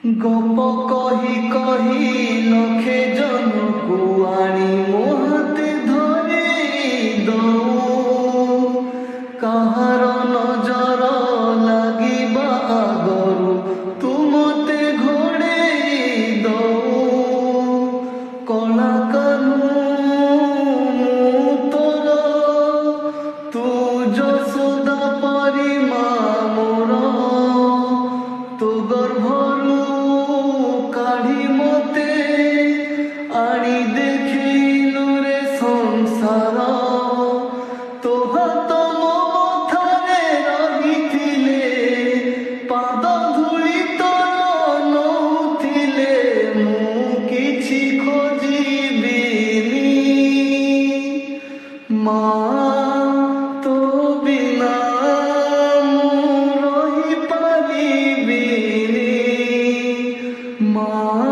গপ কহি কহি লক্ষে জনকু আনি মোহাতে ধরে দৌ কাহার নজর লাগিবা আগরু তুমতে ঘোড়ে দৌ কলা কানু তোর তু যশোদা পরি মা মোর তো গর্ভরু কাঢ়ি মতে আনি দেখিলু রে সংসার তো হাত ମୋ ମଥାରେ ରହିଥିଲେ ପାଦ ଧୂଳି ତୋର ନଉଥିଲେ ମୁଁ କିଛି ଖୋଜିବିନି ମା ତୋ ବିନା ମୁଁ ରହିପାରିବିନି ମା।